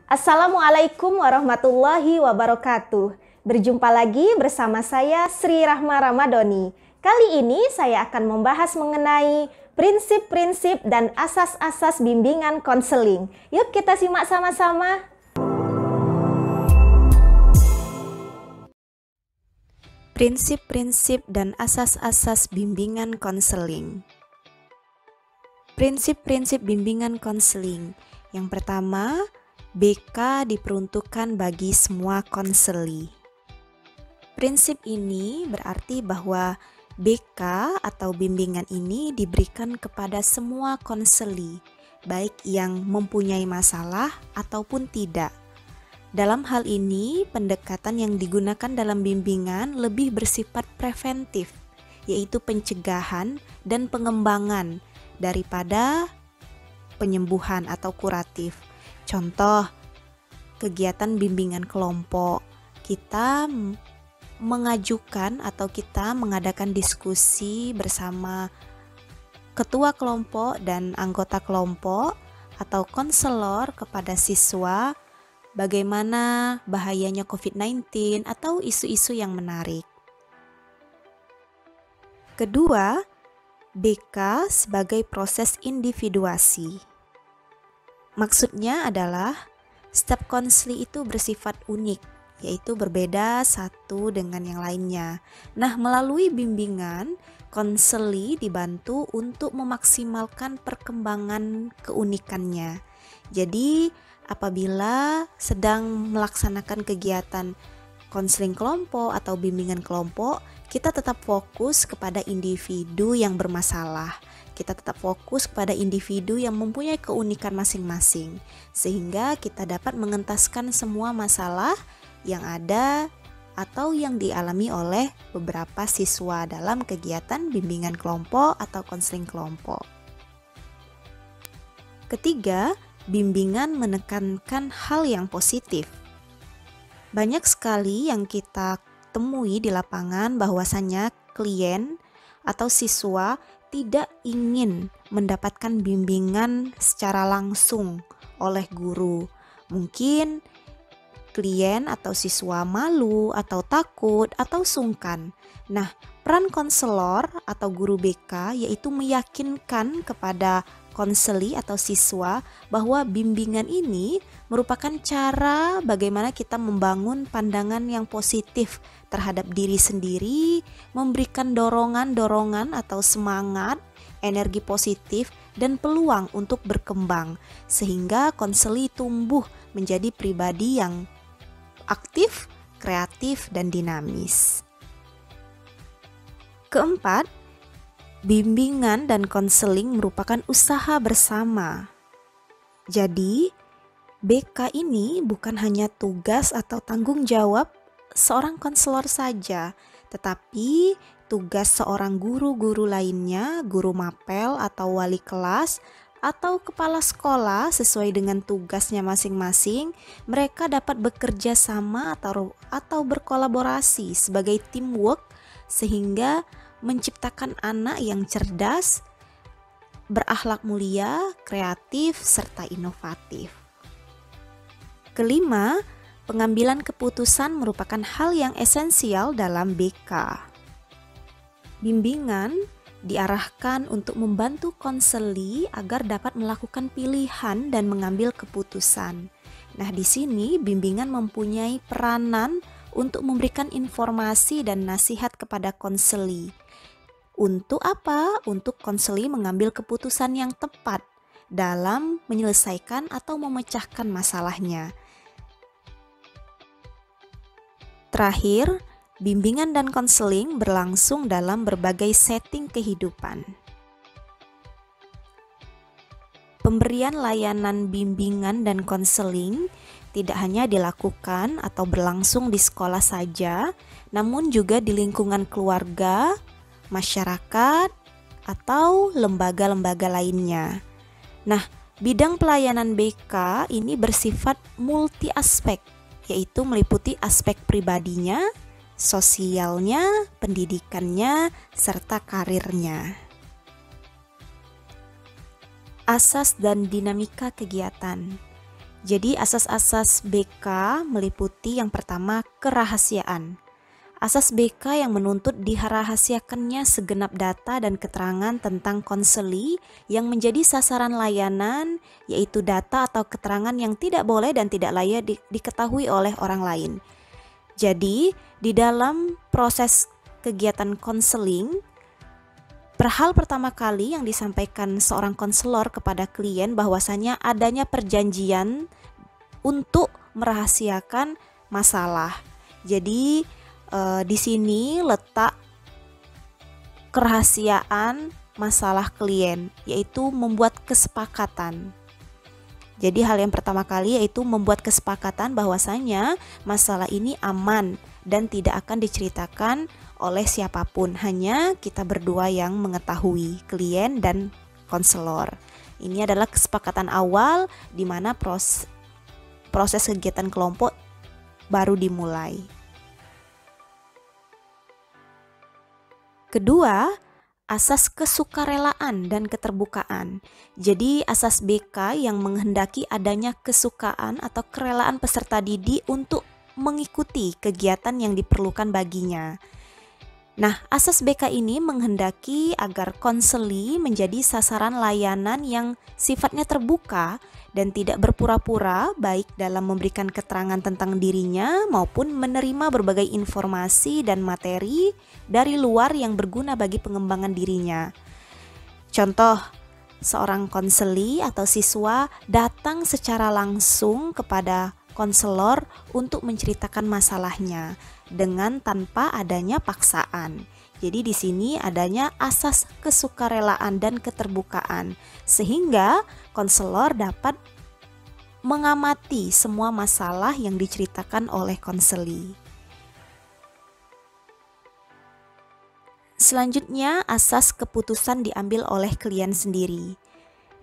Assalamualaikum warahmatullahi wabarakatuh. Berjumpa lagi bersama saya Sri Rahma Ramadhani. Kali ini saya akan membahas mengenai prinsip-prinsip dan asas-asas bimbingan konseling. Yuk kita simak sama-sama. Prinsip-prinsip dan asas-asas bimbingan konseling. Prinsip-prinsip bimbingan konseling. Yang pertama, BK diperuntukkan bagi semua konseli. Prinsip ini berarti bahwa BK atau bimbingan ini diberikan kepada semua konseli, baik yang mempunyai masalah ataupun tidak. Dalam hal ini, pendekatan yang digunakan dalam bimbingan lebih bersifat preventif, yaitu pencegahan dan pengembangan daripada penyembuhan atau kuratif. Contoh, kegiatan bimbingan kelompok, kita mengajukan atau kita mengadakan diskusi bersama ketua kelompok dan anggota kelompok atau konselor kepada siswa bagaimana bahayanya COVID-19 atau isu-isu yang menarik. Kedua, BK sebagai proses individuasi. Maksudnya adalah setiap konseli itu bersifat unik, yaitu berbeda satu dengan yang lainnya. Nah, melalui bimbingan, konseli dibantu untuk memaksimalkan perkembangan keunikannya. Jadi, apabila sedang melaksanakan kegiatan konseling kelompok atau bimbingan kelompok, kita tetap fokus kepada individu yang bermasalah. Kita tetap fokus kepada individu yang mempunyai keunikan masing-masing, sehingga kita dapat mengentaskan semua masalah yang ada atau yang dialami oleh beberapa siswa dalam kegiatan bimbingan kelompok atau konseling kelompok. Ketiga, bimbingan menekankan hal yang positif. Banyak sekali yang kita temui di lapangan bahwasannya klien atau siswa tidak ingin mendapatkan bimbingan secara langsung oleh guru. Mungkin klien atau siswa malu atau takut atau sungkan. Nah, peran konselor atau guru BK yaitu meyakinkan kepada konseli atau siswa bahwa bimbingan ini merupakan cara bagaimana kita membangun pandangan yang positif terhadap diri sendiri, memberikan dorongan-dorongan atau semangat, energi positif, dan peluang untuk berkembang, sehingga konseli tumbuh menjadi pribadi yang aktif, kreatif, dan dinamis. Keempat, bimbingan dan konseling merupakan usaha bersama. Jadi, BK ini bukan hanya tugas atau tanggung jawab seorang konselor saja, tetapi tugas seorang guru-guru lainnya, guru mapel atau wali kelas, atau kepala sekolah sesuai dengan tugasnya masing-masing. Mereka dapat bekerja sama atau berkolaborasi sebagai teamwork sehingga menciptakan anak yang cerdas, berakhlak mulia, kreatif, serta inovatif. Kelima, pengambilan keputusan merupakan hal yang esensial dalam BK. Bimbingan diarahkan untuk membantu konseli agar dapat melakukan pilihan dan mengambil keputusan. Nah, di sini bimbingan mempunyai peranan untuk memberikan informasi dan nasihat kepada konseli. Untuk apa? Untuk konseli mengambil keputusan yang tepat dalam menyelesaikan atau memecahkan masalahnya. Terakhir, bimbingan dan konseling berlangsung dalam berbagai setting kehidupan. Pemberian layanan bimbingan dan konseling tidak hanya dilakukan atau berlangsung di sekolah saja, namun juga di lingkungan keluarga, masyarakat, atau lembaga-lembaga lainnya. Nah, bidang pelayanan BK ini bersifat multi aspek, yaitu meliputi aspek pribadinya, sosialnya, pendidikannya, serta karirnya. Asas dan dinamika kegiatan. Jadi asas-asas BK meliputi yang pertama kerahasiaan. Asas BK yang menuntut dirahasiakannya segenap data dan keterangan tentang konseli yang menjadi sasaran layanan, yaitu data atau keterangan yang tidak boleh dan tidak layak diketahui oleh orang lain. Jadi, di dalam proses kegiatan konseling, hal pertama kali yang disampaikan seorang konselor kepada klien bahwasanya adanya perjanjian untuk merahasiakan masalah. Jadi, di sini letak kerahasiaan masalah klien, yaitu membuat kesepakatan. Jadi hal yang pertama kali yaitu membuat kesepakatan bahwasanya masalah ini aman dan tidak akan diceritakan oleh siapapun, hanya kita berdua yang mengetahui, klien dan konselor. Ini adalah kesepakatan awal di mana proses kegiatan kelompok baru dimulai. Kedua, asas kesukarelaan dan keterbukaan. Jadi asas BK yang menghendaki adanya kesukaan atau kerelaan peserta didik untuk mengikuti kegiatan yang diperlukan baginya. Nah, asas BK ini menghendaki agar konseli menjadi sasaran layanan yang sifatnya terbuka dan tidak berpura-pura, baik dalam memberikan keterangan tentang dirinya maupun menerima berbagai informasi dan materi dari luar yang berguna bagi pengembangan dirinya. Contoh, seorang konseli atau siswa datang secara langsung kepada konselor untuk menceritakan masalahnya dengan tanpa adanya paksaan. Jadi di sini adanya asas kesukarelaan dan keterbukaan sehingga konselor dapat mengamati semua masalah yang diceritakan oleh konseli. Selanjutnya, asas keputusan diambil oleh klien sendiri.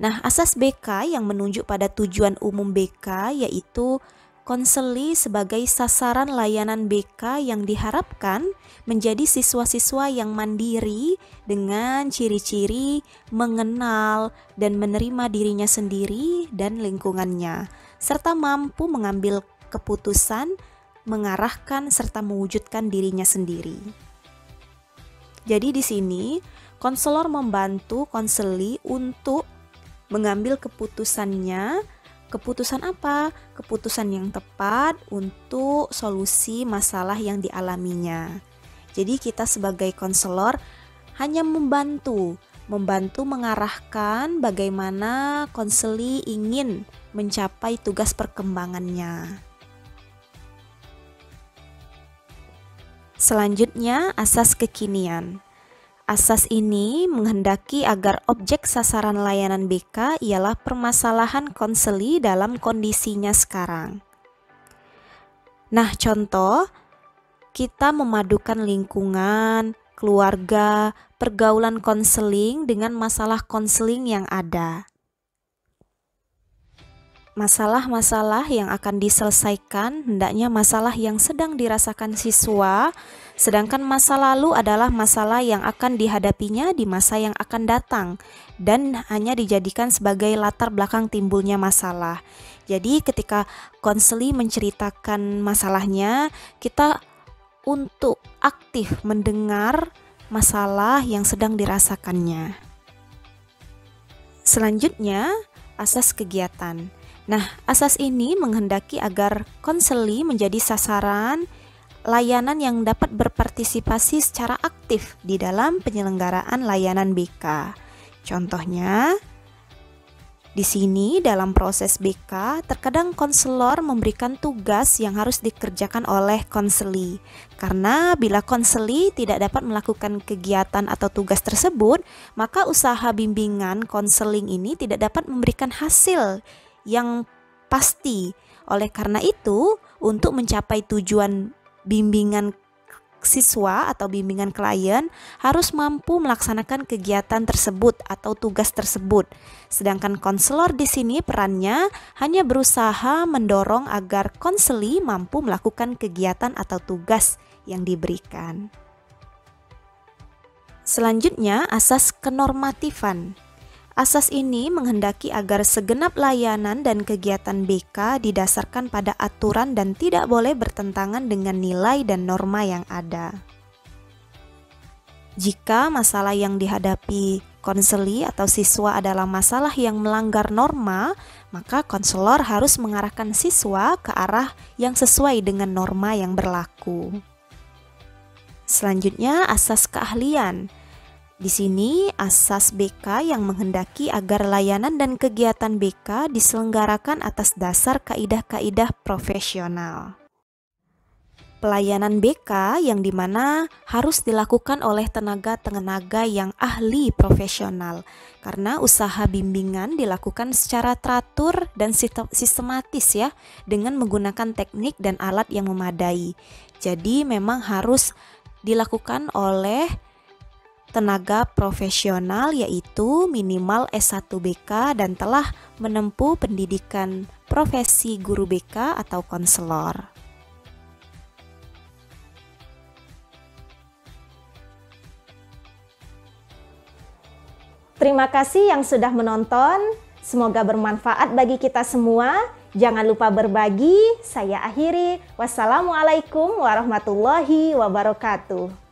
Nah, asas BK yang menunjuk pada tujuan umum BK yaitu konseli sebagai sasaran layanan BK yang diharapkan menjadi siswa-siswa yang mandiri dengan ciri-ciri mengenal dan menerima dirinya sendiri dan lingkungannya, serta mampu mengambil keputusan, mengarahkan serta mewujudkan dirinya sendiri. Jadi di sini konselor membantu konseli untuk mengambil keputusannya. Keputusan apa? Keputusan yang tepat untuk solusi masalah yang dialaminya. Jadi kita sebagai konselor hanya membantu mengarahkan bagaimana konseli ingin mencapai tugas perkembangannya. Selanjutnya, asas kekinian. Asas ini menghendaki agar objek sasaran layanan BK ialah permasalahan konseli dalam kondisinya sekarang. Nah, contoh, kita memadukan lingkungan, keluarga, pergaulan konseling dengan masalah konseling yang ada. Masalah-masalah yang akan diselesaikan hendaknya masalah yang sedang dirasakan siswa, sedangkan masa lalu adalah masalah yang akan dihadapinya di masa yang akan datang dan hanya dijadikan sebagai latar belakang timbulnya masalah. Jadi ketika konseli menceritakan masalahnya, kita untuk aktif mendengar masalah yang sedang dirasakannya. Selanjutnya, asas kegiatan. Nah, asas ini menghendaki agar konseli menjadi sasaran layanan yang dapat berpartisipasi secara aktif di dalam penyelenggaraan layanan BK. Contohnya, di sini dalam proses BK, terkadang konselor memberikan tugas yang harus dikerjakan oleh konseli. Karena bila konseli tidak dapat melakukan kegiatan atau tugas tersebut, maka usaha bimbingan konseling ini tidak dapat memberikan hasil yang pasti. Oleh karena itu, untuk mencapai tujuan bimbingan siswa atau bimbingan klien harus mampu melaksanakan kegiatan tersebut atau tugas tersebut. Sedangkan konselor di sini perannya hanya berusaha mendorong agar konseli mampu melakukan kegiatan atau tugas yang diberikan. Selanjutnya, asas kenormatifan. Asas ini menghendaki agar segenap layanan dan kegiatan BK didasarkan pada aturan dan tidak boleh bertentangan dengan nilai dan norma yang ada. Jika masalah yang dihadapi konseli atau siswa adalah masalah yang melanggar norma, maka konselor harus mengarahkan siswa ke arah yang sesuai dengan norma yang berlaku. Selanjutnya, asas keahlian. Di sini, asas BK yang menghendaki agar layanan dan kegiatan BK diselenggarakan atas dasar kaidah-kaidah profesional. Pelayanan BK yang dimana harus dilakukan oleh tenaga-tenaga yang ahli profesional, karena usaha bimbingan dilakukan secara teratur dan sistematis ya, dengan menggunakan teknik dan alat yang memadai. Jadi memang harus dilakukan oleh tenaga profesional, yaitu minimal S1 BK dan telah menempuh pendidikan profesi guru BK atau konselor. Terima kasih yang sudah menonton. Semoga bermanfaat bagi kita semua. Jangan lupa berbagi. Saya akhiri. Wassalamualaikum warahmatullahi wabarakatuh.